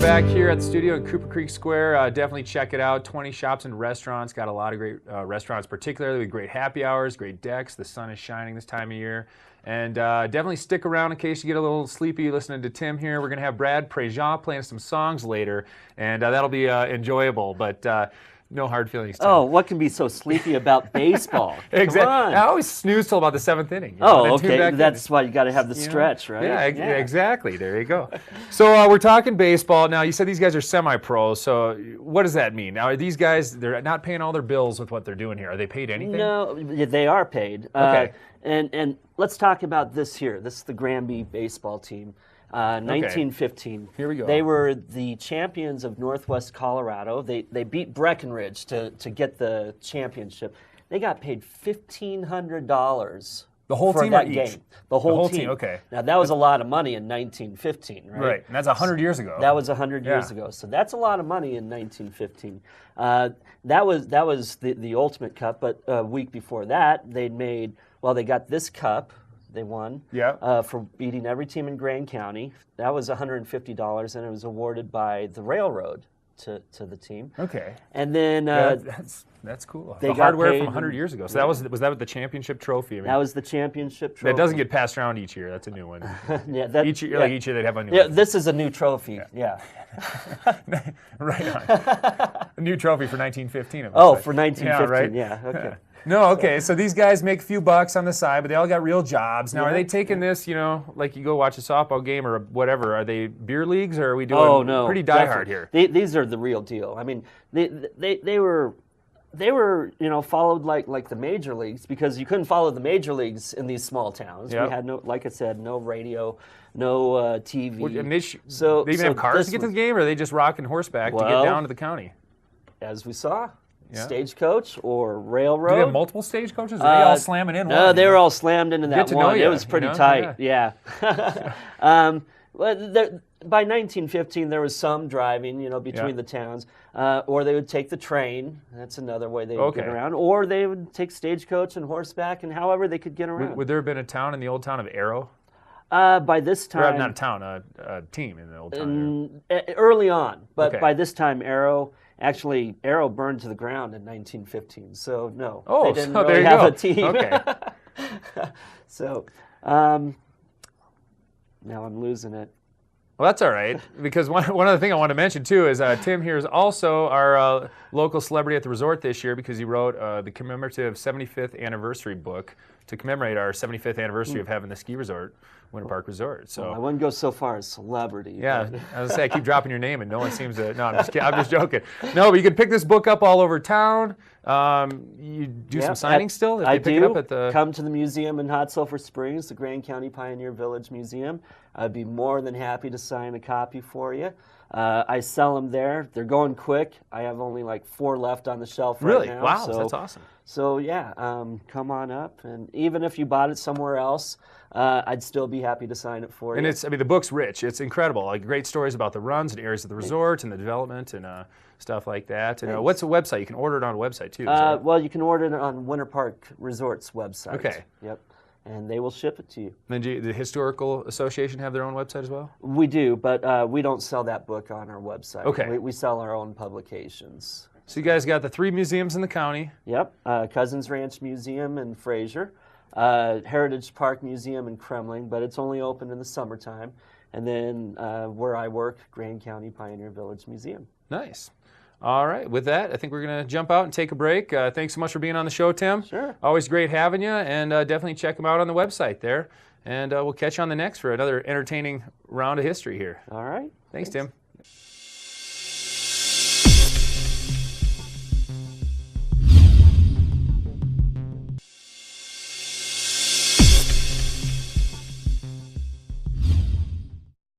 back here at the studio in Cooper Creek Square. Definitely check it out. 20 shops and restaurants. Got a lot of great restaurants, particularly with great happy hours, great decks. The sun is shining this time of year. And definitely stick around in case you get a little sleepy listening to Tim here. We're going to have Brad Prejean playing some songs later, and that'll be enjoyable. But no hard feelings, Tim. Oh, what can be so sleepy about baseball? Exactly. Come on. I always snooze till about the 7th inning. Oh, okay. That's why you got to have the stretch, right? Yeah, exactly. There you go. So we're talking baseball. Now, you said these guys are semi-pro, so what does that mean? Now, are these guys, they're not paying all their bills with what they're doing here. Are they paid anything? No, they are paid. Okay. And let's talk about this here. This is the Granby baseball team. 1915. Here we go. They were the champions of Northwest Colorado. They beat Breckenridge to get the championship. They got paid $1,500. The whole for team that or each? game. The whole team. Okay. Now that was a lot of money in 1915, right? Right, and that's 100 years ago. That was 100 years ago. So that's a lot of money in 1915. That was the Ultimate Cup, but a week before that, they got this cup. They won for beating every team in Grand County. That was $150, and it was awarded by the railroad to the team. Okay. And then that's cool. They the got hardware paid from 100 years ago. So was that the championship trophy? I mean, that was the championship trophy. That doesn't get passed around each year. That's a new one. Each year they'd have a new one. This is a new trophy. Yeah. Right on. A new trophy for 1915. Oh, for 1915. Yeah, right? Yeah. Okay. No, okay. So these guys make a few bucks on the side, but they all got real jobs. Now, are they taking this, like you go watch a softball game or whatever? Are they beer leagues, or are we doing pretty diehard here? These are the real deal. I mean, they were followed like the major leagues, because you couldn't follow the major leagues in these small towns. Yep. We had like I said, no radio, no TV. Well, and they even have cars to get to the game, or are they just rocking horseback to get down to the county? As we saw. Stagecoach or railroad. Do they have multiple stagecoaches? Or are they all slamming in? No, they were all slammed into that one. It was pretty tight. Yeah. By 1915, there was some driving, between the towns, or they would take the train. That's another way they would get around. Or they would take stagecoach and horseback, and however they could get around. Would there have been a town in the old town of Arrow? By this time, not a town, a team in the old town. Early on, but by this time, Arrow burned to the ground in 1915. So no, they didn't really have a team. Okay. So now I'm losing it. Well, that's all right, because one other thing I want to mention too is Tim here is also our local celebrity at the resort this year, because he wrote the commemorative 75th anniversary book to commemorate our 75th anniversary of having the ski resort, Winter Park Resort. So I wouldn't go so far as celebrity. Yeah, I was gonna say I keep dropping your name and no one seems to. No, I'm just joking. No, but you can pick this book up all over town. You do some signings still? If I pick do. It up at the... Come to the museum in Hot Sulphur Springs, the Grand County Pioneer Village Museum. I'd be more than happy to sign a copy for you. I sell them there. They're going quick. I have only like 4 left on the shelf right now. Wow, that's awesome. So yeah, come on up, and even if you bought it somewhere else, I'd still be happy to sign it for you. And the book's rich. It's incredible. Like great stories about the runs and areas of the resort and the development and stuff like that. And what's the website? You can order it on a website too. Well, you can order it on Winter Park Resort's website. Okay. Yep. And they will ship it to you. And then the Historical Association have their own website as well? We do, but we don't sell that book on our website. Okay. We sell our own publications. So you guys got the 3 museums in the county. Yep. Cousins Ranch Museum in Fraser, Heritage Park Museum in Kremling, but it's only open in the summertime. And then where I work, Grand County Pioneer Village Museum. Nice. All right. With that, I think we're going to jump out and take a break. Thanks so much for being on the show, Tim. Sure. Always great having you, and definitely check them out on the website there. And we'll catch you on the next for another entertaining round of history here. All right. Thanks. Tim.